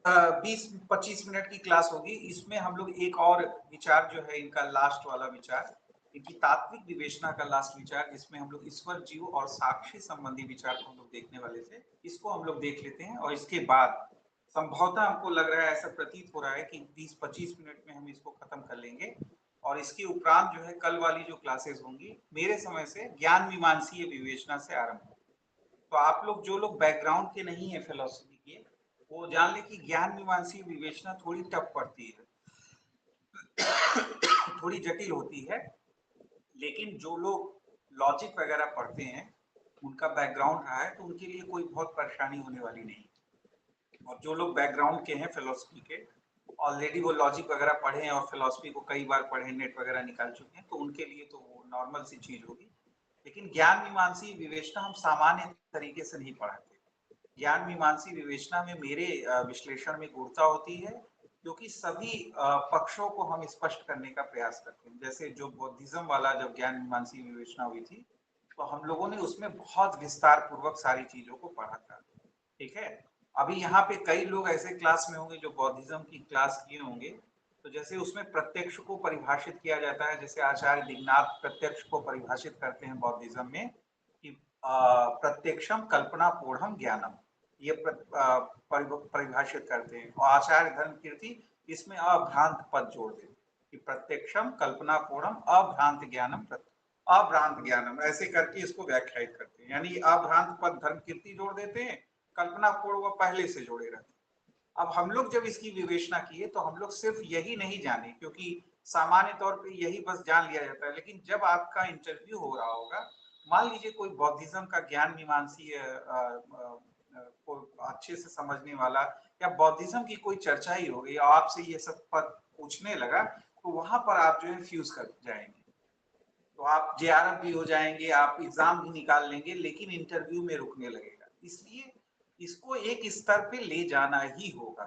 20-25 minute की class होगी। इसमें हम लोग एक और विचार जो है इनका लास्ट वाला विचार, इनकी तात्विक विवेचना का लास्ट विचार, जिसमें हम लोग ईश्वर जीव और साक्षी संबंधी विचार को हम लोग देखने वाले थे, इसको हम लोग देख लेते हैं। और इसके बाद संभवतः हमको लग रहा है, ऐसा प्रतीत हो रहा है कि 20-25 मिनट में हम इसको खत्म कर लेंगे। और इसके उपरांत जो है कल वाली जो क्लासेस होंगी मेरे समय से ज्ञान मीमांसीय विवेचना से आरंभ होगी। तो आप लोग जो लोग बैकग्राउंड के नहीं है फिलोसफी के, वो जान ले कि ज्ञान मीमांसी विवेचना थोड़ी टफ पड़ती है, थोड़ी जटिल होती है। लेकिन जो लोग लॉजिक वगैरह पढ़ते हैं, उनका बैकग्राउंड रहा है, तो उनके लिए कोई बहुत परेशानी होने वाली नहीं। और जो लोग बैकग्राउंड के हैं फिलोसफी के, ऑलरेडी वो लॉजिक वगैरह पढ़े हैं और फिलोसफी को कई बार पढ़े, नेट वगैरह निकाल चुके हैं, तो उनके लिए तो वो नॉर्मल सी चीज होगी। लेकिन ज्ञान मीमांसी विवेचना हम सामान्य तरीके से नहीं पढ़ाते। ज्ञान मीमांसी विवेचना में मेरे विश्लेषण में गूढ़ता होती है, क्योंकि सभी पक्षों को हम स्पष्ट करने का प्रयास करते हैं। जैसे जो बौद्धिज्म वाला जब ज्ञान मीमांसी विवेचना हुई थी, तो हम लोगों ने उसमें बहुत विस्तार पूर्वक सारी चीजों को पढ़ा था। ठीक है। अभी यहाँ पे कई लोग ऐसे क्लास में होंगे जो बौद्धिज्म की क्लास किए होंगे। तो जैसे उसमें प्रत्यक्ष को परिभाषित किया जाता है, जैसे आचार्य दिगनाथ प्रत्यक्ष को परिभाषित करते हैं बौद्धिज्म में कि प्रत्यक्षम कल्पना पूर्णम ज्ञानम, ये परिभाषित करते हैं। और आचार्य धर्म कीर्ति इसमें अभ्रांत पद जोड़ देते हैं कि प्रत्यक्षम कल्पना पूर्णम अभ्रांत ज्ञानम, अभ्रांत ज्ञानम, ऐसे करके इसको व्याख्यायित करते हैं। यानी अभ्रांत पद धर्म कीर्ति जोड़ देते हैं, कल्पना पूर्ण वो पहले से जोड़े रहते हैं। अब हम लोग जब इसकी विवेचना किए तो हम लोग सिर्फ यही नहीं जाने, क्योंकि सामान्य तौर पे यही बस जान लिया जाता है। लेकिन जब आपका इंटरव्यू हो रहा होगा, मान लीजिए कोई बौद्धिज्म का ज्ञान मीमांसी को अच्छे से समझने वाला, या बौद्धिज्म की कोई चर्चा ही हो गई और आपसे ये सब पद पूछने लगा, तो वहां पर आप जो है फ्यूज कर जाएंगे। तो आप जेआरएफ भी हो जाएंगे, आप एग्जाम भी निकाल लेंगे, लेकिन इंटरव्यू में रुकने लगेगा। इसलिए इसको एक स्तर पे ले जाना ही होगा,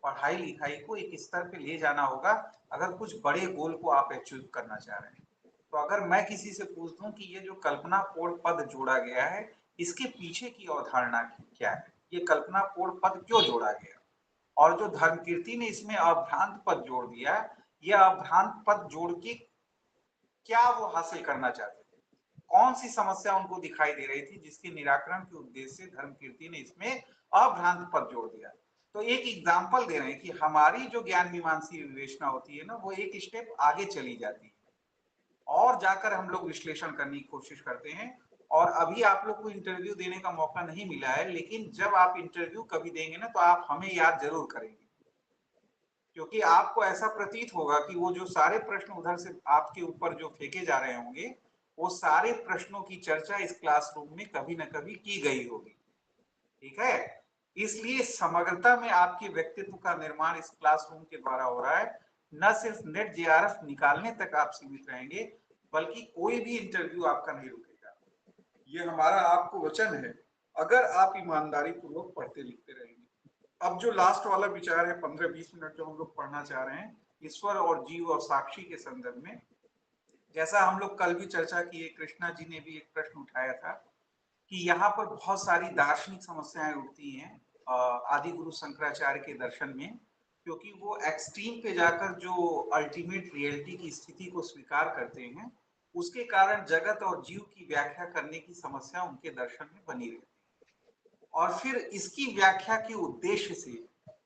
पढ़ाई लिखाई को एक स्तर पे ले जाना होगा, अगर कुछ बड़े गोल को आप अचीव करना चाह रहे हैं। तो अगर मैं किसी से पूछ दूं कि ये जो कल्पना पूर्ण पद जोड़ा गया है, इसके पीछे की अवधारणा क्या है, ये कल्पना पूर्ण पद क्यों जोड़ा गया, और जो धर्मकीर्ति ने इसमें अभ्रांत पद जोड़ दिया, यह अभ्रांत पद जोड़ के क्या वो हासिल करना चाहते थे, कौन सी समस्या उनको दिखाई दे रही थी, जिसके निराकरण के उद्देश्य से धर्मकीर्ति ने इसमें अभ्रांत पद जोड़ दिया। तो एक एग्जाम्पल दे रहे हैं कि हमारी जो ज्ञान मीमांसी विवेचना होती है ना, वो एक स्टेप आगे चली जाती है और जाकर हम लोग विश्लेषण करने की कोशिश करते हैं। और अभी आप लोग को इंटरव्यू देने का मौका नहीं मिला है, लेकिन जब आप इंटरव्यू कभी देंगे ना, तो आप हमें याद जरूर करेंगे, क्योंकि आपको ऐसा प्रतीत होगा कि वो जो सारे प्रश्न उधर से आपके ऊपर जो फेंके जा रहे होंगे, वो सारे प्रश्नों की चर्चा इस क्लासरूम में कभी न कभी की गई होगी। ठीक है। इसलिए समग्रता में आपके व्यक्तित्व का निर्माण इस क्लासरूम के द्वारा हो रहा है। न सिर्फ नेट जेआरएफ निकालने तक आप सीमित रहेंगे, बल्कि कोई भी इंटरव्यू आपका नहीं रुकेगा। ये हमारा आपको वचन है, अगर आप ईमानदारी पूर्वक पढ़ते लिखते रहेंगे। अब जो लास्ट वाला विचार है, 15-20 मिनट जो हम लोग पढ़ना चाह रहे हैं, ईश्वर और जीव और साक्षी के संदर्भ में, जैसा हम लोग कल भी चर्चा किए, कृष्णा जी ने भी एक प्रश्न उठाया था कि यहाँ पर बहुत सारी दार्शनिक समस्याएं उठती हैं आदि गुरु शंकराचार्य के दर्शन में, क्योंकि वो एक्सट्रीम पे जाकर जो अल्टीमेट रियलिटी की स्थिति को स्वीकार करते हैं, उसके कारण जगत और जीव की व्याख्या करने की समस्या उनके दर्शन में बनी रहती है। और फिर इसकी व्याख्या के उद्देश्य से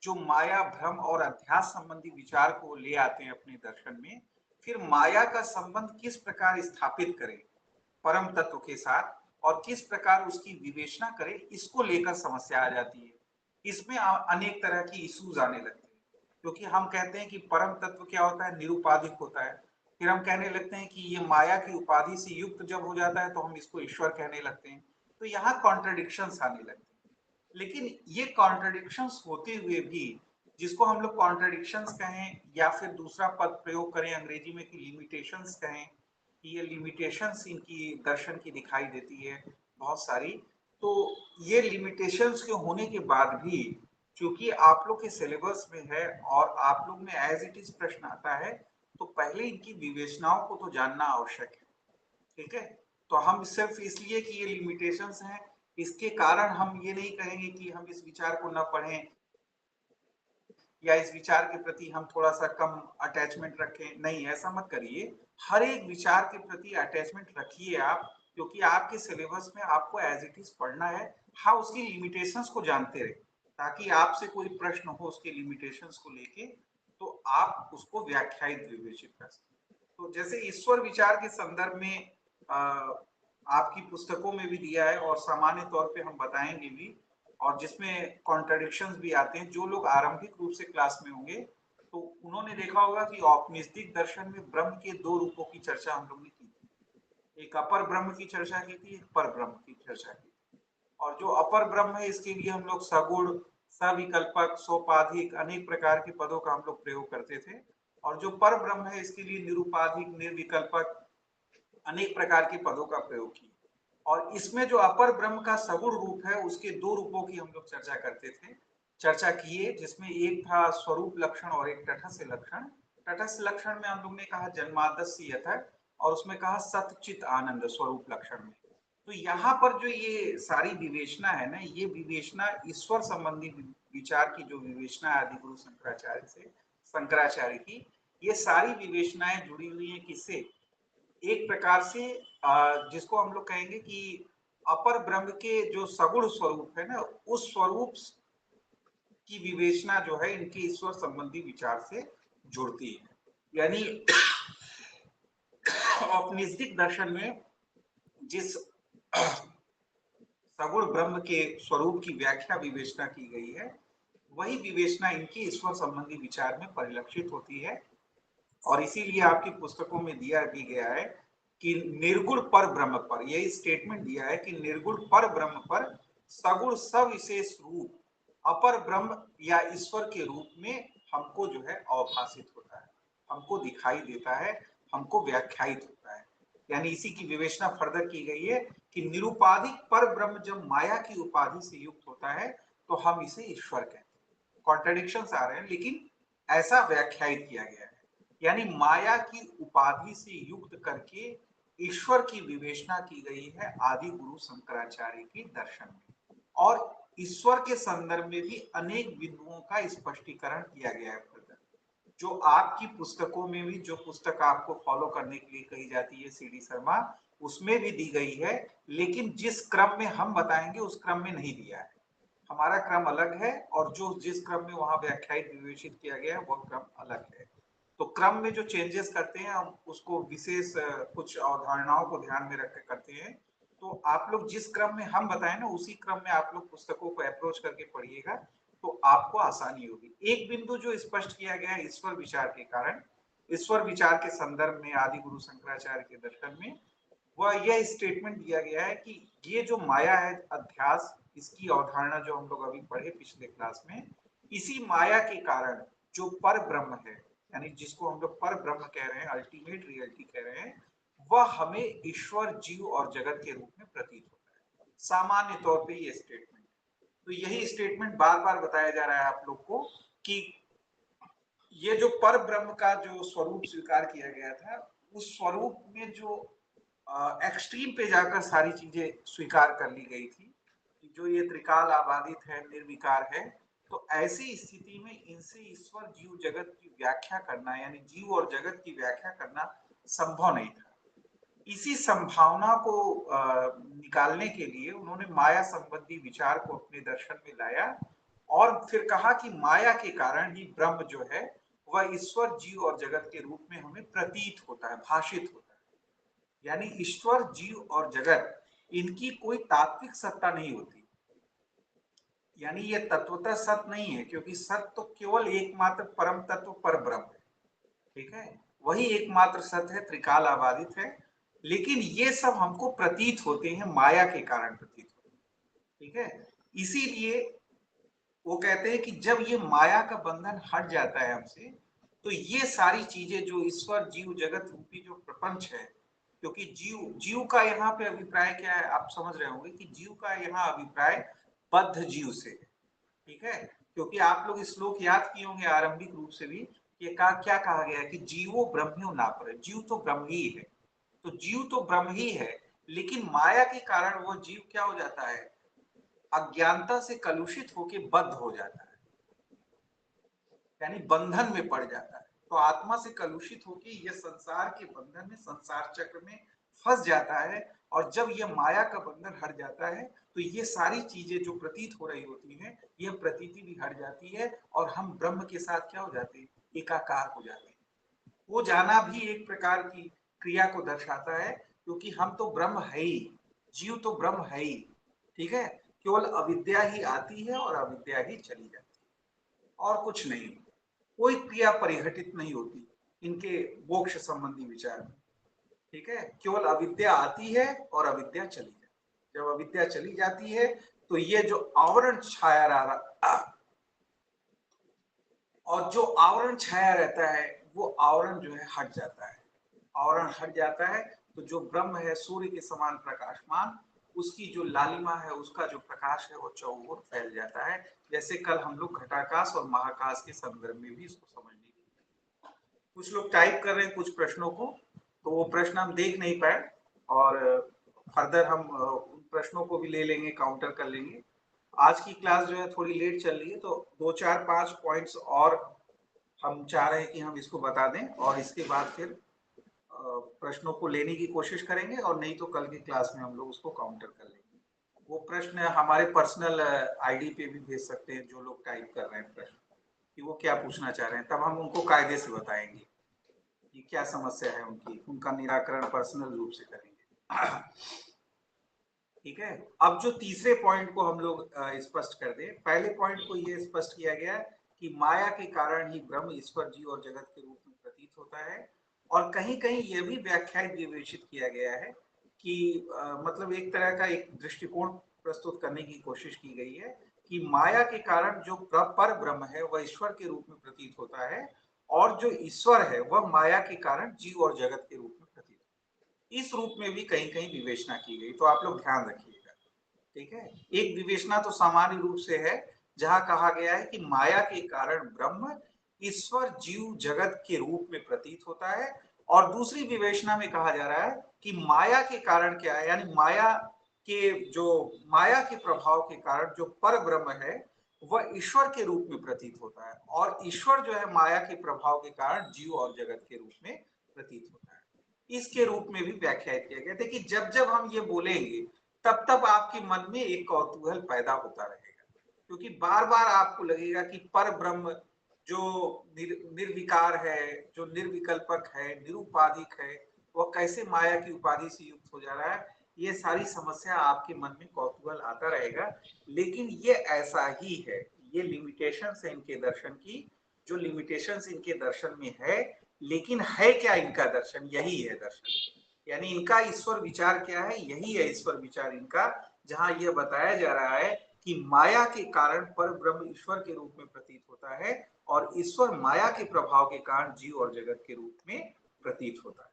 जो माया भ्रम और अध्यास संबंधी विचार को ले आते हैं अपने दर्शन में, फिर माया का संबंध किस प्रकार स्थापित करें परम तत्व के साथ, और किस प्रकार उसकी विवेचना करें, इसको लेकर समस्या आ जाती है। इसमें अनेक तरह की इश्यूज आने लगते हैं, क्योंकि हम कहते हैं कि परम तत्व क्या होता है, निरुपाधिक होता है। फिर हम कहने लगते हैं कि ये माया की उपाधि से युक्त जब हो जाता है तो हम इसको ईश्वर कहने लगते हैं। तो यहाँ कॉन्ट्रडिक्शंस आने लगते हैं। लेकिन ये कॉन्ट्रडिक्शंस होते हुए भी, जिसको हम लोग कॉन्ट्रडिक्शंस कहें या फिर दूसरा पद प्रयोग करें अंग्रेजी में कि लिमिटेशंस कहें, कि ये लिमिटेशंस इनकी दर्शन की दिखाई देती है बहुत सारी। तो ये लिमिटेशंस के होने के बाद भी, क्योंकि आप लोग के सिलेबस में है और आप लोग में एज इट इज प्रश्न आता है, तो पहले इनकी विवेचनाओं को तो जानना आवश्यक है। ठीक है। तो हम सिर्फ इसलिए कि ये लिमिटेशंस हैं, इसके कारण हम ये नहीं कहेंगे कि हम इस विचार को न पढ़ें। या इस विचार के प्रति हम थोड़ा सा कम अटैचमेंट रखें, नहीं, ऐसा मत करिए। हर एक विचार के प्रति अटैचमेंट रखिए आप, क्योंकि आपके सिलेबस में आपको एज इट इज पढ़ना है। हाँ, उसकी लिमिटेशंस को जानते रहे, ताकि आपसे कोई प्रश्न हो उसके लिमिटेशंस को लेके तो आप उसको व्याख्यायित विवेचित कर सकते। तो जैसे ईश्वर विचार के संदर्भ में आपकी पुस्तकों में भी दिया है और सामान्य तौर पे हम बताएंगे भी, और जिसमें कॉन्ट्रडिक्शंस भी आते हैं। जो लोग आरंभिक रूप से क्लास में होंगे तो उन्होंने देखा होगा कि औपनिषदिक दर्शन में ब्रह्म के दो रूपों की चर्चा हम लोग ने की थी। एक अपर ब्रह्म की चर्चा की थी, एक पर ब्रह्म की चर्चा की थी। और जो अपर ब्रह्म है इसके लिए हम लोग सगुण, सविकल्पक, सोपाधिक अनेक प्रकार के पदों का हम लोग प्रयोग करते थे। और जो पर ब्रह्म है इसके लिए निरुपाधिक, निर्विकल्पक अनेक प्रकार के पदों का प्रयोग किया। और इसमें जो अपर ब्रह्म का सगुण रूप है उसके दो रूपों की हम लोग चर्चा किए, जिसमें एक था स्वरूप लक्षण और एक तटस्थ लक्षण। तटस्थ लक्षण में हम लोग ने कहा जन्मादस्य यथार्थ, और उसमें कहा सतचित आनंद स्वरूप लक्षण में। तो यहाँ पर जो ये सारी विवेचना है ना, ये विवेचना ईश्वर संबंधी विचार की जो विवेचना है आदिगुरु शंकराचार्य की, ये सारी विवेचनाएं जुड़ी हुई है किससे? एक प्रकार से जिसको हम लोग कहेंगे कि अपर ब्रह्म के जो सगुण स्वरूप है ना, उस स्वरूप की विवेचना जो है इनके ईश्वर संबंधी विचार से जुड़ती है। यानी औपनिषदिक दर्शन में जिस सगुण ब्रह्म के स्वरूप की व्याख्या विवेचना की गई है, वही विवेचना इनकी ईश्वर संबंधी विचार में परिलक्षित होती है। और इसीलिए आपकी पुस्तकों में दिया भी गया है कि निर्गुण पर ब्रह्म पर, यही स्टेटमेंट दिया है कि निर्गुण पर ब्रह्म पर सगुण सविशेष रूप अपर ब्रह्म या ईश्वर के रूप में हमको जो है अवभाषित होता है, हमको दिखाई देता है, हमको व्याख्यायित होता है। यानी इसी की विवेचना फर्दर की गई है कि निरुपाधिक पर ब्रह्म जब माया की उपाधि से युक्त होता है तो हम इसे ईश्वर कहते हैं। कॉन्ट्रडिक्शंस आ रहे हैं, लेकिन ऐसा व्याख्यायित किया गया है। यानी माया की उपाधि से युक्त करके ईश्वर की विवेचना की गई है आदि गुरु शंकराचार्य के दर्शन में। और ईश्वर के संदर्भ में भी अनेक बिंदुओं का स्पष्टीकरण किया गया है। जो आपकी पुस्तकों में भी, जो पुस्तक आपको फॉलो करने के लिए कही जाती है सीडी शर्मा, उसमें भी दी गई है, लेकिन जिस क्रम में हम बताएंगे उस क्रम में नहीं दिया है। हमारा क्रम अलग है और जो जिस क्रम में वहां व्याख्यायित विवेचित किया गया है वह क्रम अलग है। तो क्रम में जो चेंजेस करते हैं हम उसको विशेष कुछ अवधारणाओं को ध्यान में रख कर करते हैं। तो आप लोग जिस क्रम में हम बताएं ना, उसी क्रम में आप लोग पुस्तकों को अप्रोच करके पढ़िएगा तो आपको आसानी होगी। एक बिंदु जो स्पष्ट किया गया है ईश्वर विचार के कारण, ईश्वर विचार के संदर्भ में आदि गुरु शंकराचार्य के दर्शन में, वह यह स्टेटमेंट दिया गया है कि ये जो माया है अध्यास, इसकी अवधारणा जो हम लोग अभी पढ़े पिछले क्लास में, इसी माया के कारण जो पर ब्रह्म है, यानी जिसको हम लोग पर ब्रह्म कह रहे हैं, अल्टीमेट रियलिटी कह रहे हैं, वह हमें ईश्वर, जीव और जगत के रूप में प्रतीत होता है। सामान्य तौर पे ये स्टेटमेंट, तो यही स्टेटमेंट बार बार बताया जा रहा है आप लोग को कि ये जो पर ब्रह्म का जो स्वरूप स्वीकार किया गया था, उस स्वरूप में जो एक्सट्रीम पे जाकर सारी चीजें स्वीकार कर ली गई थी कि जो ये त्रिकाल आबादित है, निर्विकार है, तो ऐसी स्थिति में इनसे ईश्वर, जीव, जगत की व्याख्या करना, यानी जीव और जगत की व्याख्या करना संभव नहीं था। इसी संभावना को निकालने के लिए उन्होंने माया संबंधी विचार को अपने दर्शन में लाया और फिर कहा कि माया के कारण ही ब्रह्म जो है वह ईश्वर, जीव और जगत के रूप में हमें प्रतीत होता है, भाषित होता है। यानी ईश्वर, जीव और जगत, इनकी कोई तात्विक सत्ता नहीं होती, यानी ये तत्वतः सत्य नहीं है, क्योंकि सत्य तो केवल एकमात्र परम तत्व पर ब्रह्म है, ठीक है, वही एकमात्र सत्य है, त्रिकाल आबादित है। लेकिन ये सब हमको प्रतीत होते हैं, माया के कारण प्रतीत होते हैं, ठीक है। इसीलिए वो कहते हैं कि जब ये माया का बंधन हट जाता है हमसे, तो ये सारी चीजें जो ईश्वर, जीव, जगत रूपी जो प्रपंच है, क्योंकि जीव का यहाँ पे अभिप्राय क्या है आप समझ रहे होंगे कि जीव का यहाँ अभिप्राय बद्ध जीव से है, ठीक है। क्योंकि आप लोग श्लोक याद किए होंगे आरंभिक रूप से भी, ये क्या कहा गया है कि जीवो ब्रह्म्यो ना पर, जीव तो ब्रह्म ही है। तो जीव तो ब्रह्म ही है, लेकिन माया के कारण वो जीव क्या हो जाता है, अज्ञानता से कलुषित होकर बद्ध हो जाता है, यानी बंधन में पड़ जाता है। तो आत्मा से कलुषित होकर यह संसार के बंधन में, संसार चक्र में फंस जाता है। और जब यह माया का बंधन हट जाता है तो ये सारी चीजें जो प्रतीत हो रही होती हैं, यह प्रतीति भी हट जाती है और हम ब्रह्म के साथ क्या हो जाते हैं, एकाकार हो जाते हैं। वो जाना भी एक प्रकार की क्रिया को दर्शाता है, क्योंकि हम तो ब्रह्म है ही, जीव तो ब्रह्म है ही, ठीक है। केवल अविद्या ही आती है और अविद्या ही चली जाती है, और कुछ नहीं। कोई क्रिया परिघटित नहीं होती इनके मोक्ष संबंधी विचार में, ठीक है। केवल अविद्या आती है और अविद्या चली जाती है। जब अविद्या चली जाती है तो ये जो आवरण छाया रहा, और जो आवरण छाया रहता है वो आवरण जो है हट जाता है। आवरण हट जाता है तो जो ब्रह्म है सूर्य के समान प्रकाशमान, उसकी जो लालिमा है, उसका जो प्रकाश है वो चौओर फैल जाता है। जैसे कल हम लोग घटाकाश और महाकाश के संदर्भ में भी इसको समझने की, कुछ लोग टाइप कर रहे हैं कुछ प्रश्नों को, तो वो प्रश्न हम देख नहीं पाए, और फर्दर हम उन प्रश्नों को भी ले लेंगे, काउंटर कर लेंगे। आज की क्लास जो है थोड़ी लेट चल रही है, तो 2-4-5 पॉइंट्स और हम चाह रहे हैं कि हम इसको बता दें, और इसके बाद फिर प्रश्नों को लेने की कोशिश करेंगे, और नहीं तो कल की क्लास में हम लोग उसको काउंटर कर लेंगे। वो प्रश्न हमारे पर्सनल आईडी पे भी भेज सकते हैं जो लोग टाइप कर रहे हैं प्रश्न, कि वो क्या पूछना चाह रहे हैं, तब हम उनको कायदे से बताएंगे कि क्या समस्या है उनकी, उनका निराकरण पर्सनल रूप से करेंगे। ठीक है। अब जो तीसरे पॉइंट को हम लोग स्पष्ट कर दें, पहले पॉइंट को ये स्पष्ट किया गया कि माया के कारण ही ब्रह्म ईश्वर जीव और जगत के रूप में प्रतीत होता है। और कहीं कहीं यह भी व्याख्या विवेचित किया गया है कि मतलब एक तरह का एक दृष्टिकोण प्रस्तुत करने की कोशिश की गई है कि माया के कारण जो पर ब्रह्म है वह ईश्वर के रूप में प्रतीत होता है, और जो ईश्वर है वह माया के कारण जीव और जगत के रूप में प्रतीत होता है। इस रूप में भी कहीं कहीं विवेचना की गई, तो आप लोग ध्यान रखिएगा, ठीक है। एक विवेचना तो सामान्य रूप से है, जहां कहा गया है कि माया के कारण ब्रह्म ईश्वर जीव जगत के रूप में प्रतीत होता है, और दूसरी विवेचना में कहा जा रहा है कि माया के कारण क्या है, यानी माया के प्रभाव के कारण जो पर ब्रह्म है वह ईश्वर के रूप में प्रतीत होता है, और ईश्वर जो है माया के प्रभाव के कारण जीव और जगत के रूप में प्रतीत होता है। इसके रूप में भी व्याख्या किया गया था कि जब जब हम ये बोलेंगे तब तब आपके मन में एक कौतूहल पैदा होता रहेगा, क्योंकि बार बार आपको लगेगा कि पर ब्रह्म जो निर्विकार है, जो निर्विकल्पक है, निरुपाधिक है, वह कैसे माया की उपाधि से युक्त हो जा रहा है। ये सारी समस्या आपके मन में कौतूहल आता रहेगा, लेकिन ये ऐसा ही है। ये लिमिटेशंस है इनके दर्शन की, जो लिमिटेशंस इनके दर्शन में है, लेकिन है क्या इनका दर्शन, यही है दर्शन। यानी इनका ईश्वर विचार क्या है, यही है ईश्वर विचार इनका, जहां यह बताया जा रहा है कि माया के कारण पर ब्रह्म ईश्वर के रूप में प्रतीत होता है, और ईश्वर माया के प्रभाव के कारण जीव और जगत के रूप में प्रतीत होता है।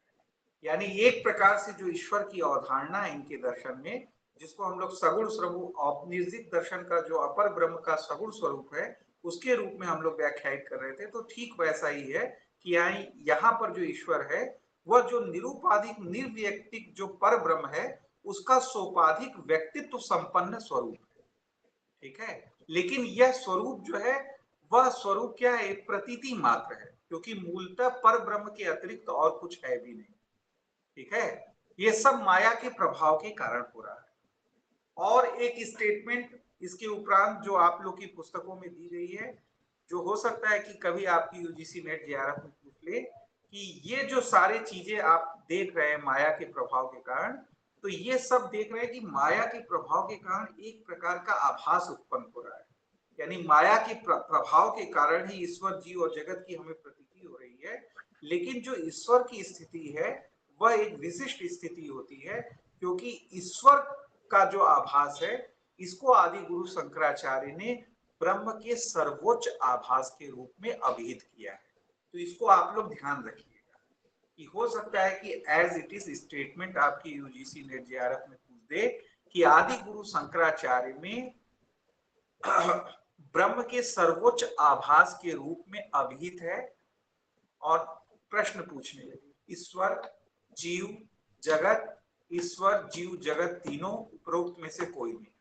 यानी एक प्रकार से जो ईश्वर की अवधारणा है इनके दर्शन में, जिसको हम लोग सगुण स्वरूप, औपनिषदिक दर्शन का जो अपर ब्रह्म का सगुण स्वरूप है उसके रूप में हम लोग व्याख्यायित कर रहे थे, तो ठीक वैसा ही है कि यहाँ पर जो ईश्वर है वह जो निरुपाधिक निर्व्यक्तिक जो पर ब्रह्म है उसका सोपाधिक व्यक्तित्व संपन्न स्वरूप है, ठीक है। लेकिन यह स्वरूप जो है वह स्वरूप क्या है, प्रतीति मात्र है, क्योंकि मूलतः पर ब्रह्म के अतिरिक्त और कुछ है भी नहीं, ठीक है। ये सब माया के प्रभाव के कारण हो रहा है। और एक स्टेटमेंट इसके उपरांत जो आप लोग की पुस्तकों में दी गई है, जो हो सकता है कि कभी आपकी यूजीसी नेट जेआरएफ में पूछ ले, कि ये जो सारी चीजें आप देख रहे हैं माया के प्रभाव के कारण, तो ये सब देख रहे हैं कि माया के प्रभाव के कारण एक प्रकार का आभास उत्पन्न हो रहा है। यानी माया के प्रभाव के कारण ही ईश्वर जीव और जगत की हमें प्रतीति हो रही है, लेकिन जो ईश्वर की स्थिति है वह एक विशिष्ट स्थिति होती है, क्योंकि ईश्वर का जो आभास है इसको आदि गुरु शंकराचार्य ने ब्रह्म के सर्वोच्च आभास के रूप में अभिहित किया है। तो इसको आप लोग ध्यान रखिएगा कि हो सकता है कि एज इट इज स्टेटमेंट आपकी यूजीसी नेट जेआरएफ में पूछ दे कि आदि गुरु शंकराचार्य में ब्रह्म के सर्वोच्च आभास के रूप में अभिहित है, और प्रश्न पूछने लगे ईश्वर जीव जगत, ईश्वर जीव जगत तीनों उपरोक्त में से कोई नहीं।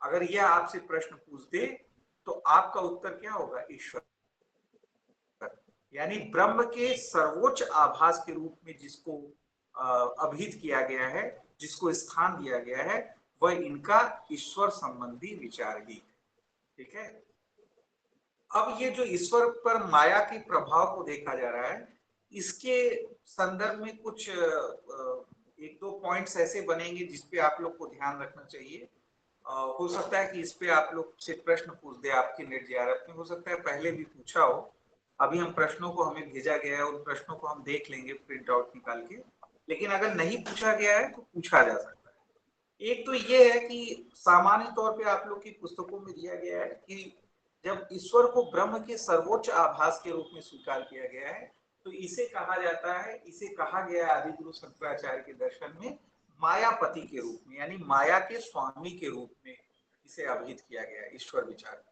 अगर यह आपसे प्रश्न पूछ दे तो आपका उत्तर क्या होगा, ईश्वर। यानी ब्रह्म के सर्वोच्च आभास के रूप में जिसको अभिहित किया गया है, जिसको स्थान दिया गया है, वह इनका ईश्वर संबंधी विचार ही है। ठीक है। अब ये जो ईश्वर पर माया के प्रभाव को देखा जा रहा है, इसके संदर्भ में कुछ एक दो पॉइंट्स ऐसे बनेंगे जिसपे आप लोग को ध्यान रखना चाहिए। हो सकता है कि इस पे आप लोग से प्रश्न पूछ दे आपके नेट जेआरएफ में, हो सकता है पहले भी पूछा हो। अभी हम प्रश्नों को हमें भेजा गया है, उन प्रश्नों को हम देख लेंगे प्रिंट आउट निकाल के, लेकिन अगर नहीं पूछा गया है तो पूछा जा सकता है। एक तो ये है कि सामान्य तौर पे आप लोग की पुस्तकों में दिया गया है कि जब ईश्वर को ब्रह्म के सर्वोच्च आभास के रूप में स्वीकार किया गया है, तो इसे कहा जाता है, इसे कहा गया है आदि गुरु शंकराचार्य के दर्शन में मायापति के रूप में, यानी माया के स्वामी के रूप में इसे अभिहित किया गया है। ईश्वर विचार,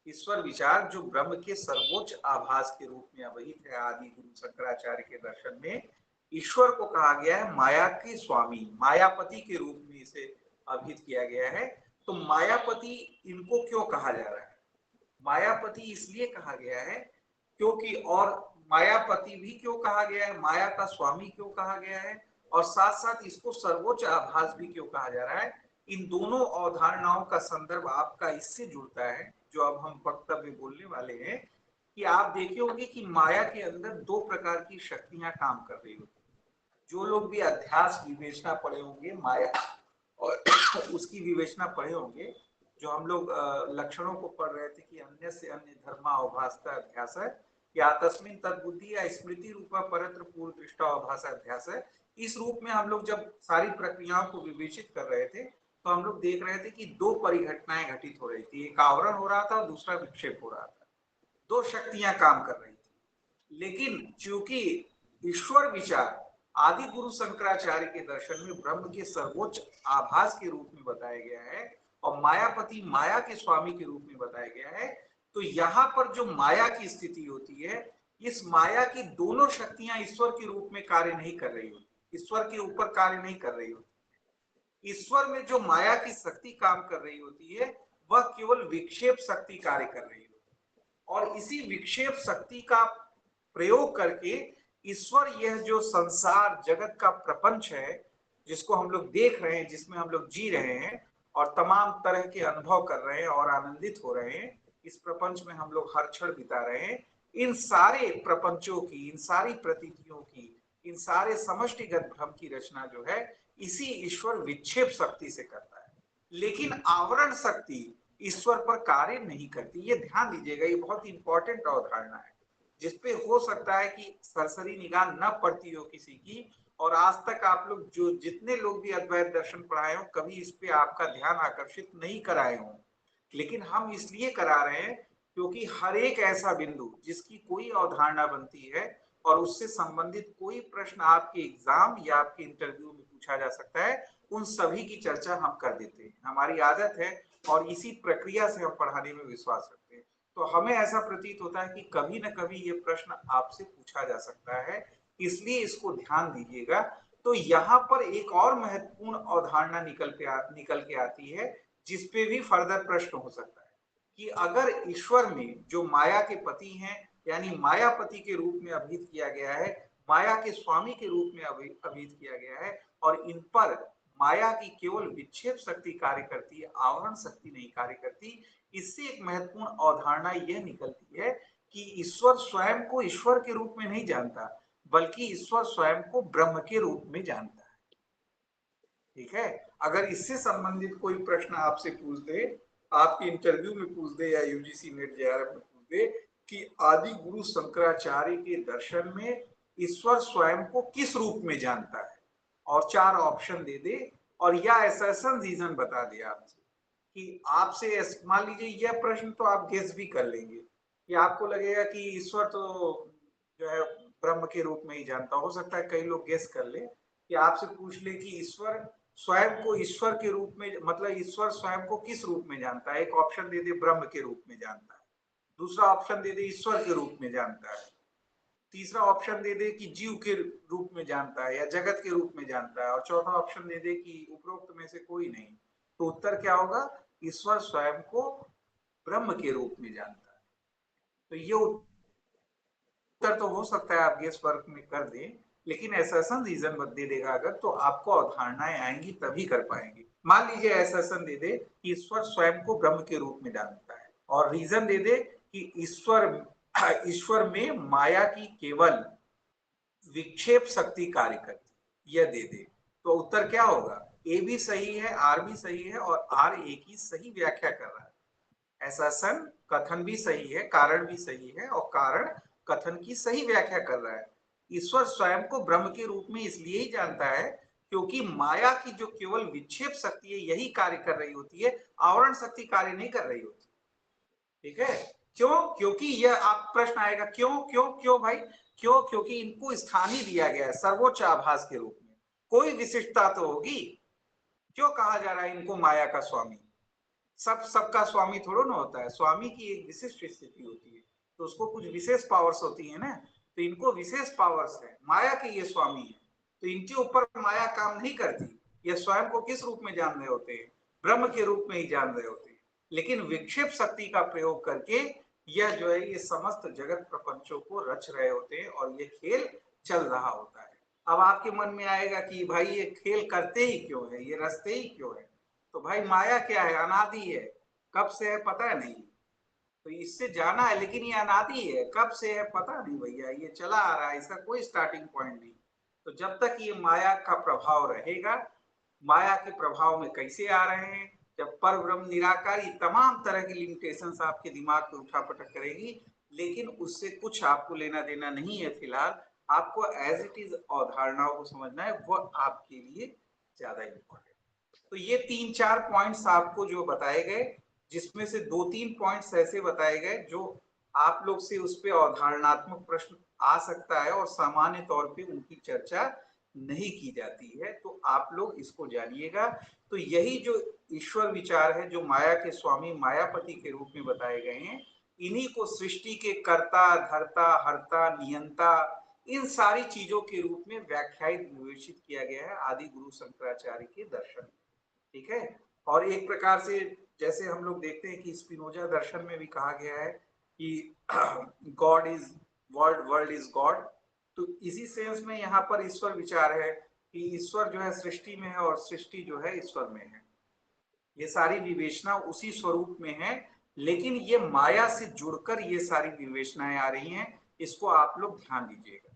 ईश्वर विचार जो ब्रह्म के सर्वोच्च आभास के रूप में अभिहित है आदि गुरु शंकराचार्य के दर्शन में, ईश्वर को कहा गया है माया के स्वामी, मायापति के रूप में इसे अभिहित किया गया है। तो मायापति इनको क्यों कहा जा रहा है? मायापति इसलिए कहा गया है क्योंकि, और मायापति भी क्यों कहा गया है, माया का स्वामी क्यों कहा गया है, और साथ साथ इसको सर्वोच्च आभास भी क्यों कहा जा रहा है, इन दोनों अवधारणाओं का संदर्भ आपका इससे जुड़ता है जो अब हम वक्तव्य बोलने वाले हैं, कि आप देखे होंगे कि माया के अंदर दो प्रकार की शक्तियां काम कर रही होती। जो लोग भी अध्यास विवेचना पढ़े होंगे माया और उसकी विवेचना पढ़े होंगे, जो हम लोग लक्षणों को पढ़ रहे थे कि अन्य से अन्य धर्मा अभासता अध्यास है, या तस्मिन तद्बुद्धि या स्मृति रूपा परत्र पूर्व दृष्टा अभास अध्यास है। इस रूप में हम लोग जब सारी प्रक्रियाओं को विवेचित कर रहे थे, तो हम लोग देख रहे थे कि दो परिघटनाएं घटित हो रही थी, एक आवरण हो रहा था और दूसरा विक्षेप हो रहा था, दो शक्तियां काम कर रही थी। लेकिन चूंकि ईश्वर विचार आदि गुरु शंकराचार्य के दर्शन में ब्रह्म के सर्वोच्च आभास के रूप में बताया गया है और मायापति माया के स्वामी के रूप में बताया गया है, तो यहाँ पर जो माया की स्थिति होती है, इस माया की दोनों शक्तियां ईश्वर के रूप में कार्य नहीं कर रही होती, ईश्वर के ऊपर कार्य नहीं कर रही होती। ईश्वर में जो माया की शक्ति काम कर रही होती है, वह केवल विक्षेप शक्ति कार्य कर रही होती है, और इसी विक्षेप शक्ति का प्रयोग करके ईश्वर यह जो संसार जगत का प्रपंच है, जिसको हम लोग देख रहे हैं, जिसमें हम लोग जी रहे हैं और तमाम तरह के अनुभव कर रहे हैं और आनंदित हो रहे हैं, इस प्रपंच में हम लोग हर क्षण बिता रहे हैं, इन सारे प्रपंचों की, इन सारी प्रतीतियों की, इन सारे समष्टिगत भ्रम की रचना जो है, इसी ईश्वर विक्षेप शक्ति से करता है। लेकिन आवरण शक्ति ईश्वर पर कार्य नहीं करती। ये ध्यान दीजिएगा, ये बहुत इंपॉर्टेंट अवधारणा है, जिसपे हो सकता है कि सरसरी निगाह न पड़ती हो किसी की, और आज तक आप लोग जो जितने लोग भी अद्वैत दर्शन पढ़ाए हो, कभी इस पे आपका ध्यान आकर्षित नहीं कराए हो। लेकिन हम इसलिए करा रहे हैं क्योंकि हर एक ऐसा बिंदु जिसकी कोई अवधारणा बनती है और उससे संबंधित कोई प्रश्न आपके एग्जाम या आपके इंटरव्यू में पूछा जा सकता है, उन सभी की चर्चा हम कर देते हैं। हमारी आदत है और इसी प्रक्रिया से हम पढ़ाने में विश्वास रखते हैं। तो हमें ऐसा प्रतीत होता है कि कभी न कभी ये प्रश्न आपसे पूछा जा सकता है, इसलिए इसको ध्यान दीजिएगा। तो यहाँ पर एक और महत्वपूर्ण अवधारणा निकल के आती है, जिसपे भी फर्दर प्रश्न हो सकता है कि अगर ईश्वर में जो माया के पति हैं, यानी मायापति के रूप में अभिहित किया गया है, माया के स्वामी के रूप में अभिहित किया गया है, और इन पर माया की केवल विक्षेप शक्ति कार्य करती है, आवरण शक्ति नहीं कार्य करती, इससे एक महत्वपूर्ण अवधारणा यह निकलती है कि ईश्वर स्वयं को ईश्वर के रूप में नहीं जानता, बल्कि ईश्वर स्वयं को ब्रह्म के रूप में जानता है। ठीक है। अगर इससे संबंधित कोई प्रश्न आपसे पूछ दे, आपके इंटरव्यू में पूछ दे या यूजीसी नेट जेआरएफ में पूछ दे कि आदि गुरु शंकराचार्य के दर्शन में ईश्वर स्वयं को किस रूप में जानता है, और चार ऑप्शन दे दे, और या एसर्शन रीजन बता दे आपसे, कि आपसे मान लीजिए यह प्रश्न तो आप गेस भी कर लेंगे कि आपको लगेगा कि ईश्वर तो जो है ब्रह्म के रूप में ही जानता। हो सकता है कई लोग गेस कर ले कि आपसे पूछ ले कि ईश्वर स्वयं को ईश्वर के रूप में, मतलब ईश्वर स्वयं को किस रूप में जानता है। एक ऑप्शन दे दे ब्रह्म के रूप में जानता है, दूसरा ऑप्शन दे दे ईश्वर के रूप में जानता है, तीसरा ऑप्शन दे दे कि जीव के रूप में जानता है या जगत के रूप में जानता है, और चौथा ऑप्शन दे दे कि उपरोक्त में से कोई नहीं। तो उत्तर क्या होगा? ईश्वर स्वयं को ब्रह्म के रूप में जानता है। तो ये उत्तर तो हो सकता है आप गेस वर्क में कर दें, लेकिन एसर्शन रीजन मत दे देगा अगर, तो आपको अवधारणाएं आएंगी तभी कर पाएंगे। मान लीजिए एसर्शन दे दे कि ईश्वर स्वयं को ब्रह्म के रूप में जानता है, और रीजन दे दे कि ईश्वर में माया की केवल विक्षेप शक्ति कार्य करती, यह दे दे, तो उत्तर क्या होगा? ए भी सही है, आर भी सही है, और आर ए की सही व्याख्या कर रहा है। एसर्शन कथन भी सही है, कारण भी सही है, और कारण कथन की सही व्याख्या कर रहा है। ईश्वर स्वयं को ब्रह्म के रूप में इसलिए ही जानता है क्योंकि माया की जो केवल विक्षेप शक्ति है यही कार्य कर रही होती है, आवरण शक्ति कार्य नहीं कर रही होती। ठीक है, क्यों? क्योंकि यह आप प्रश्न आएगा क्यों क्यों क्यों भाई, क्यों? क्योंकि इनको स्थान ही दिया गया है सर्वोच्च आभास के रूप में, कोई विशिष्टता तो होगी। क्यों कहा जा रहा है इनको माया का स्वामी? सबका स्वामी थोड़ा ना होता है, स्वामी की एक विशिष्ट स्थिति होती है, तो उसको कुछ विशेष पावर्स होती है ना, तो इनको विशेष पावर्स है, माया के ये स्वामी है, तो इनके ऊपर माया काम नहीं करती। ये स्वयं को किस रूप में जान रहे होते हैं? ब्रह्म के रूप में ही जान रहे होते हैं, लेकिन विक्षेप शक्ति का प्रयोग करके यह जो है ये समस्त जगत प्रपंचों को रच रहे होते हैं, और ये खेल चल रहा होता है। अब आपके मन में आएगा कि भाई ये खेल करते ही क्यों है, ये रचते ही क्यों है? तो भाई माया क्या है? अनादि है, कब से है पता नहीं, तो इससे जाना है, लेकिन ये अनादि है, कब से है पता नहीं भैया, ये चला आ रहा है, इसका कोई स्टार्टिंग पॉइंट नहीं। तो जब तक ये माया का प्रभाव रहेगा, माया के प्रभाव में कैसे आ रहे हैं, जब पर ब्रह्म निराकार, ये तमाम तरह की लिमिटेशंस आपके दिमाग पे उठा पटक करेगी, लेकिन उससे कुछ आपको लेना देना नहीं है। फिलहाल आपको एज इट इज अवधारणाओं को समझना है, वो आपके लिए ज्यादा इम्पोर्टेंट। तो ये 3-4 पॉइंट्स आपको जो बताए गए, जिसमें से 2-3 पॉइंट्स ऐसे बताए गए जो आप लोग से उस पर अवधारणात्मक प्रश्न आ सकता है और सामान्य तौर पे उनकी चर्चा नहीं की जाती है, तो आप लोग इसको जानिएगा। तो यही जो ईश्वर विचार है, जो माया के स्वामी मायापति के रूप में बताए गए हैं, इन्हीं को सृष्टि के कर्ता धर्ता हर्ता नियंता, इन सारी चीजों के रूप में व्याख्यायित विवेचित किया गया है आदि गुरु शंकराचार्य के दर्शन। ठीक है, और एक प्रकार से जैसे हम लोग देखते हैं कि स्पिनोजा दर्शन में भी कहा गया है कि God is world, world is God, तो इसी सेंस में यहाँ पर ईश्वर विचार है कि ईश्वर जो है सृष्टि में है और सृष्टि जो है ईश्वर में है। ये सारी विवेचना उसी स्वरूप में है, लेकिन ये माया से जुड़कर ये सारी विवेचनाएं आ रही हैं, इसको आप लोग ध्यान दीजिएगा।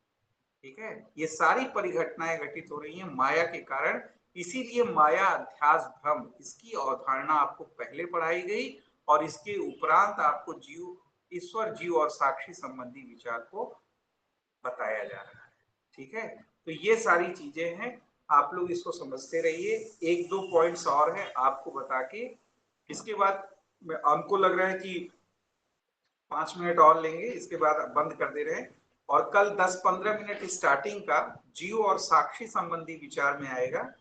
ठीक है, ये सारी परिघटनाएं घटित हो रही हैं माया के कारण, इसीलिए माया अध्यास भ्रम, इसकी अवधारणा आपको पहले पढ़ाई गई, और इसके उपरांत आपको जीव, ईश्वर जीव और साक्षी संबंधी विचार को बताया जा रहा है। ठीक है, तो ये सारी चीजें हैं, आप लोग इसको समझते रहिए। 1-2 पॉइंट्स और हैं आपको बता के, इसके बाद हमको लग रहा है कि 5 मिनट और लेंगे, इसके बाद बंद कर दे रहे हैं, और कल 10-15 मिनट स्टार्टिंग का जीव और साक्षी संबंधी विचार में आएगा।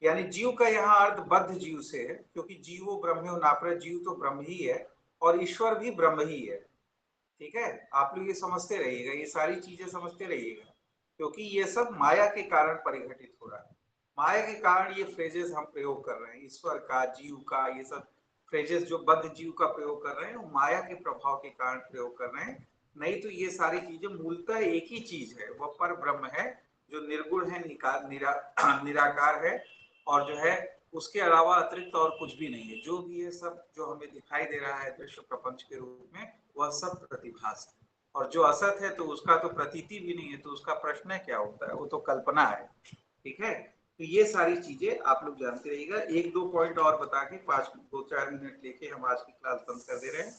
यानी जीव का यहाँ अर्थ बद्ध जीव से है, क्योंकि जीवो ब्रह्मो नापर, जीव तो ब्रह्म ही है और ईश्वर भी ब्रह्म ही है। ठीक है, आप लोग ये समझते रहिएगा, ये सारी चीजें समझते रहिएगा, क्योंकि ये सब माया के कारण परिघटित हो रहा है। माया के कारण ये फ्रेजेस हम प्रयोग कर रहे हैं, ईश्वर का, जीव का, ये सब फ्रेजेस जो बद्ध जीव का प्रयोग कर रहे हैं, वो माया के प्रभाव के कारण प्रयोग कर रहे हैं। नहीं तो ये सारी चीजें मूलतः एक ही चीज है, वह पर ब्रह्म है, जो निर्गुण है, निराकार है, और जो है उसके अलावा अतिरिक्त और कुछ भी नहीं है। जो भी है सब जो हमें दिखाई दे रहा है दृश्य प्रपंच के रूप में, वह सब प्रतिभास है, और जो असत है तो उसका तो प्रतीति भी नहीं है, तो उसका प्रश्न क्या होता है, वो तो कल्पना है। ठीक है, तो ये सारी चीजें आप लोग जानते रहिएगा। 1-2 पॉइंट और बता के 2-4 मिनट लेके हम आज की क्लास बंद कर दे रहे हैं,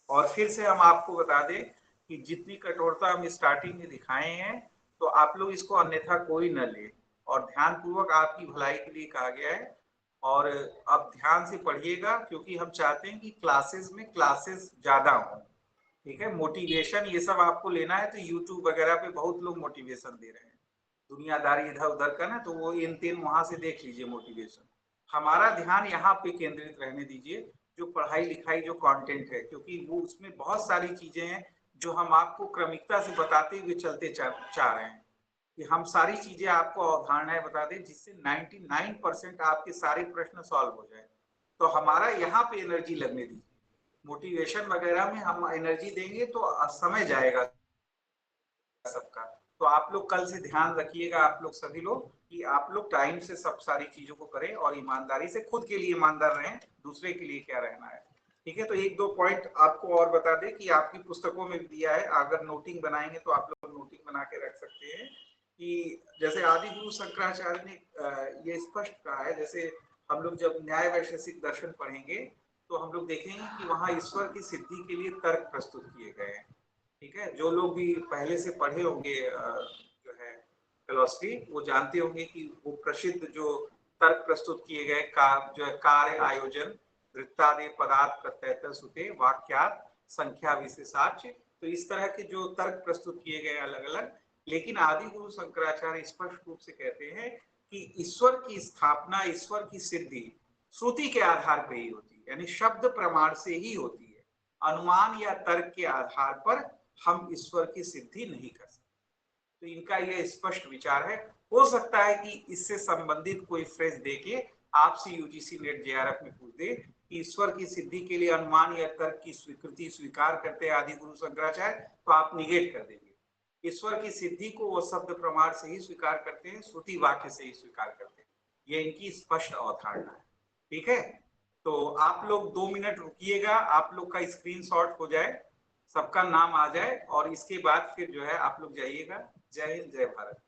और फिर से हम आपको बता दें कि जितनी कठोरता हम स्टार्टिंग में दिखाए हैं, तो आप लोग इसको अन्यथा कोई न ले, और ध्यान पूर्वक आपकी भलाई के लिए कहा गया है, और अब ध्यान से पढ़िएगा, क्योंकि हम चाहते हैं कि क्लासेस ज्यादा हों। ठीक है, मोटिवेशन ये सब आपको लेना है तो यूट्यूब वगैरह पे बहुत लोग मोटिवेशन दे रहे हैं, दुनियादारी इधर उधर का ना, तो वो इन 3 वहां से देख लीजिए मोटिवेशन। हमारा ध्यान यहाँ पे केंद्रित रहने दीजिए, जो पढ़ाई लिखाई जो कंटेंट है, क्योंकि वो उसमें बहुत सारी चीजें हैं जो हम आपको क्रमिकता से बताते हुए चलते चाह रहे हैं, कि हम सारी चीजें आपको अवधारणाएं बता दें, जिससे 99% आपके सारे प्रश्न सॉल्व हो जाए। तो हमारा यहाँ पे एनर्जी लगने दीजिए, मोटिवेशन वगैरह में हम एनर्जी देंगे तो समय जाएगा। सबका। तो आप लोग कल से ध्यान रखिएगा, आप लोग सभी लोग, कि आप लोग टाइम से सब सारी चीजों को करें और ईमानदारी से, खुद के लिए ईमानदार रहें, दूसरे के लिए क्या रहना है। ठीक है, तो एक दो पॉइंट आपको और बता दें कि आपकी पुस्तकों में भी दिया है, अगर नोटिंग बनाएंगे तो आप लोग नोटिंग बना के रख सकते हैं कि जैसे आदि गुरु शंकराचार्य ने ये स्पष्ट कहा है। जैसे हम लोग जब न्याय वैशेषिक दर्शन पढ़ेंगे तो हम लोग देखेंगे कि वहां ईश्वर की सिद्धि के लिए तर्क प्रस्तुत किए गए हैं। ठीक है, जो लोग भी पहले से पढ़े होंगे जो है फिलॉसफी, वो जानते होंगे कि वो प्रसिद्ध जो तर्क प्रस्तुत किए गए का जो है कार्य आयोजन वृत्तादि पदार्थ प्रत्ययतः सुते वाक्यात संख्या विशेषाच, तो इस तरह के जो तर्क प्रस्तुत किए गए अलग अलग। लेकिन आदि गुरु शंकराचार्य स्पष्ट रूप से कहते हैं कि ईश्वर की स्थापना, ईश्वर की सिद्धि श्रुति के आधार पर ही होती है, यानी शब्द प्रमाण से ही होती है। अनुमान या तर्क के आधार पर हम ईश्वर की सिद्धि नहीं कर सकते। तो इनका यह स्पष्ट विचार है। हो सकता है कि इससे संबंधित कोई फ्रेज देके आपसे यूजीसी नेट जेआरएफ में पूछ दे कि ईश्वर की सिद्धि के लिए अनुमान या तर्क की स्वीकृति स्वीकार करते हैं आदि गुरु शंकराचार्य, तो आप निगेट कर देंगे। ईश्वर की सिद्धि को वो शब्द प्रमाण से ही स्वीकार करते हैं, श्रुति वाक्य से ही स्वीकार करते हैं। ये इनकी स्पष्ट अवधारणा है। ठीक है, तो आप लोग 2 मिनट रुकिएगा, आप लोग का स्क्रीनशॉट हो जाए, सबका नाम आ जाए, और इसके बाद फिर जो है आप लोग जाइएगा। जय हिंद, जय भारत।